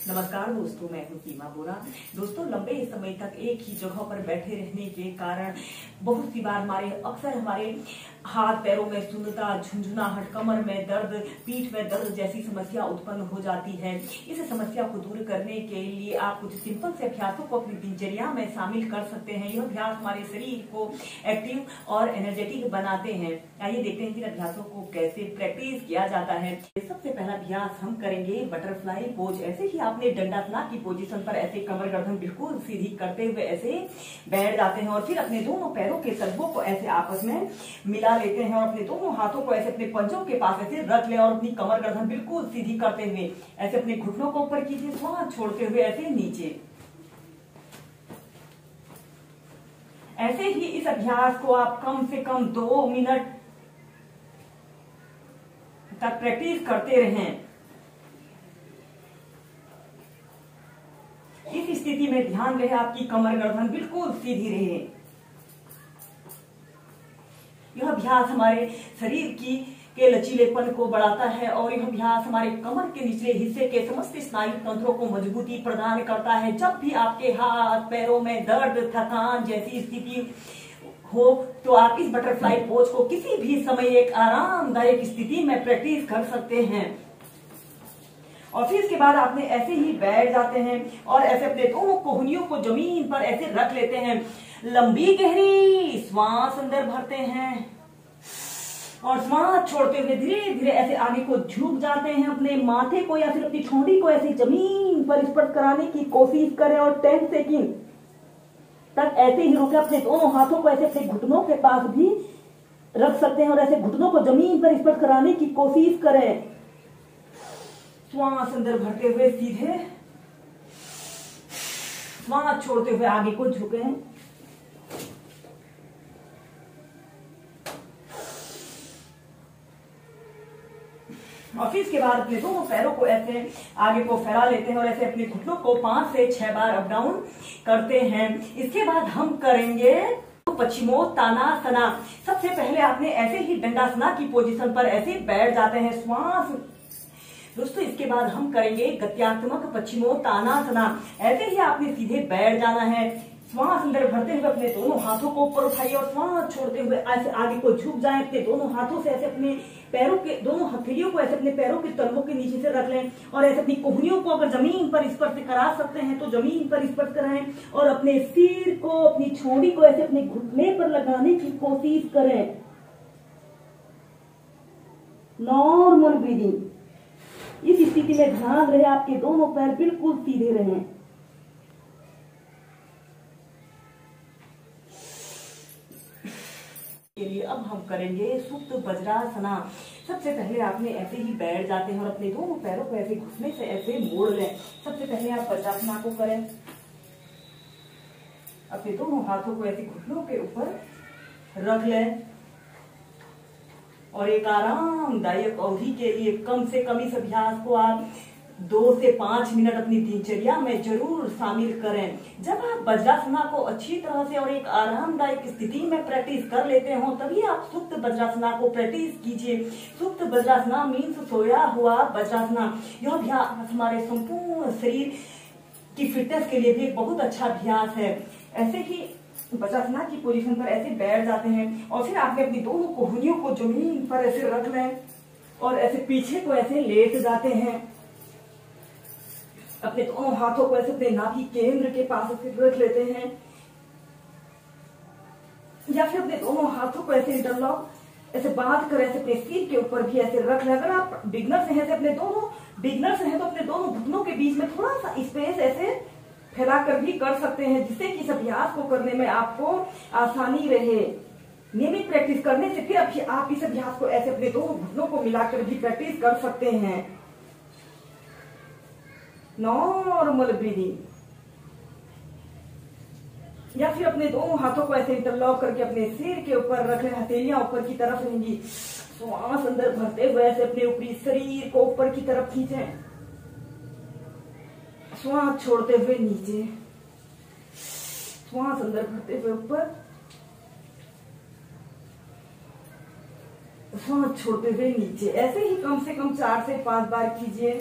नमस्कार दोस्तों, मैं हूं सीमा बोरा। दोस्तों, लंबे समय तक एक ही जगह पर बैठे रहने के कारण बहुत सी बार अक्सर हमारे हाथ पैरों में सुन्नता, झुंझुनाहट, कमर में दर्द, पीठ में दर्द जैसी समस्या उत्पन्न हो जाती है। इस समस्या को दूर करने के लिए आप कुछ सिंपल से अभ्यासों को अपनी दिनचर्या में शामिल कर सकते हैं। यह अभ्यास हमारे शरीर को एक्टिव और एनर्जेटिक बनाते हैं। आइए देखते हैं कि इन अभ्यासों को कैसे प्रैक्टिस किया जाता है। सबसे पहला अभ्यास हम करेंगे बटरफ्लाई पोज। ऐसे ही आपने दंडासना की पोजीशन पर ऐसे कमर गर्दन बिल्कुल सीधी करते हुए ऐसे बैठ जाते हैं और फिर अपने दोनों पैरों के तलवों को ऐसे आपस में मिला लेते हैं और अपने दोनों हाथों को ऐसे अपने पंजों के पास ऐसे रख ले और अपनी कमर गर्दन बिल्कुल सीधी करते हुए ऐसे अपने घुटनों को ऊपर कीजिए, श्वास छोड़ते हुए ऐसे नीचे। ऐसे ही इस अभ्यास को आप कम से कम 2 मिनट तक प्रैक्टिस करते रहें। इस स्थिति में ध्यान रहे आपकी कमर गर्दन बिल्कुल सीधी रहे। यह अभ्यास हमारे शरीर के लचीलेपन को बढ़ाता है और यह अभ्यास हमारे कमर के निचले हिस्से के समस्त स्नायु तंत्रों को मजबूती प्रदान करता है। जब भी आपके हाथ पैरों में दर्द, थकान जैसी स्थिति हो तो आप इस बटरफ्लाई पोज को किसी भी समय एक आरामदायक स्थिति में प्रैक्टिस कर सकते हैं। और फिर इसके बाद आपने ऐसे ही बैठ जाते हैं और ऐसे अपने दोनों कोहनियों को जमीन पर ऐसे रख लेते हैं। लंबी गहरी श्वास अंदर भरते हैं और श्वास छोड़ते हुए धीरे धीरे ऐसे आगे को झुक जाते हैं। अपने माथे को या फिर अपनी ठोड़ी को ऐसे जमीन पर स्पर्श कराने की कोशिश करें और 10 सेकंड तक ऐसे ही रुके। अपने दोनों हाथों को ऐसे अपने घुटनों के पास भी रख सकते हैं और ऐसे घुटनों को जमीन पर स्पर्श कराने की कोशिश करें। श्वास अंदर भरते हुए सीधे, श्वास छोड़ते हुए आगे को झुके। और फिर इसके बाद अपने दोनों पैरों को ऐसे आगे को फैला लेते हैं और ऐसे अपने घुटनों को 5 से 6 बार अप डाउन करते हैं। इसके बाद हम करेंगे पश्चिमोत्तानासना। सबसे पहले आपने ऐसे ही दंडासना की पोजीशन पर ऐसे बैठ जाते हैं। श्वास दोस्तों, इसके बाद हम करेंगे गत्यात्मक पश्चिमोत्तानासना। ऐसे ही आपने सीधे बैठ जाना है। श्वास अंदर भरते हुए अपने दोनों हाथों को ऊपर उठाइए और श्वास छोड़ते हुए ऐसे आगे को झुक जाएं। अपने दोनों हाथों से ऐसे अपने पैरों के दोनों हथेलियों को ऐसे अपने पैरों के तलवों के नीचे से रख लें और ऐसे अपनी कोहनियों को अगर जमीन पर स्पर्श करा सकते हैं तो जमीन पर स्पर्श कराएं और अपने सिर को, अपनी छोड़ी को ऐसे अपने घुटने पर लगाने की कोशिश करें। Normal breathing. इस स्थिति में ध्यान रहे आपके दोनों पैर बिल्कुल सीधे रहें। के लिए अब हम करेंगे सुप्त वज्रासना। सबसे पहले आपने ऐसे ही बैठ जाते हैं और अपने दोनों पैरों को ऐसे घुटने से ऐसे मोड़ लें। सबसे पहले आप वज्रासना को करें। अपने दोनों हाथों को ऐसे घुटनों के ऊपर रख लें और एक आरामदायक अवधि के लिए कम से कम इस अभ्यास को आप 2 से 5 मिनट अपनी दिनचर्या में जरूर शामिल करें। जब आप वज्रासना को अच्छी तरह से और एक आरामदायक स्थिति में प्रैक्टिस कर लेते हो तभी आप सुप्त वज्रासना को प्रैक्टिस कीजिए। सुप्त वज्रासना मीन्स सोया हुआ वज्रासना। यह अभ्यास हमारे संपूर्ण शरीर की फिटनेस के लिए भी एक बहुत अच्छा अभ्यास है। ऐसे ही वज्रासना की पोजीशन पर ऐसे बैठ जाते हैं और फिर आपने अपनी दोनों कोहनियों को जमीन पर ऐसे रख लें और ऐसे पीछे को ऐसे लेट जाते हैं। अपने दोनों हाथों को ऐसे अपने नाभि केंद्र के पास रख लेते हैं या फिर अपने दोनों हाथों को ऐसे इंटरलॉक ऐसे बांध कर ऐसे अपने सिर के ऊपर भी ऐसे रख लें। अगर आप बिगनर्स हैं तो अपने दोनों घुटनों के बीच में थोड़ा सा स्पेस ऐसे फैला कर भी कर सकते हैं जिससे कि इस अभ्यास को करने में आपको आसानी रहे। नियमित प्रैक्टिस करने से फिर आप इस अभ्यास को ऐसे अपने दोनों घुटनों को मिलाकर भी प्रैक्टिस कर सकते हैं। Normal breathing. या फिर अपने दोनों हाथों को ऐसे इंटरलॉक करके अपने सिर के ऊपर रख लें। हथेलियां ऊपर की तरफ रहेंगी। श्वास अंदर भरते हुए ऐसे अपने ऊपरी शरीर को ऊपर की तरफ खींचें। श्वास छोड़ते हुए नीचे। श्वास अंदर भरते हुए ऊपर, श्वास छोड़ते हुए नीचे। ऐसे ही कम से कम 4 से 5 बार कीजिए।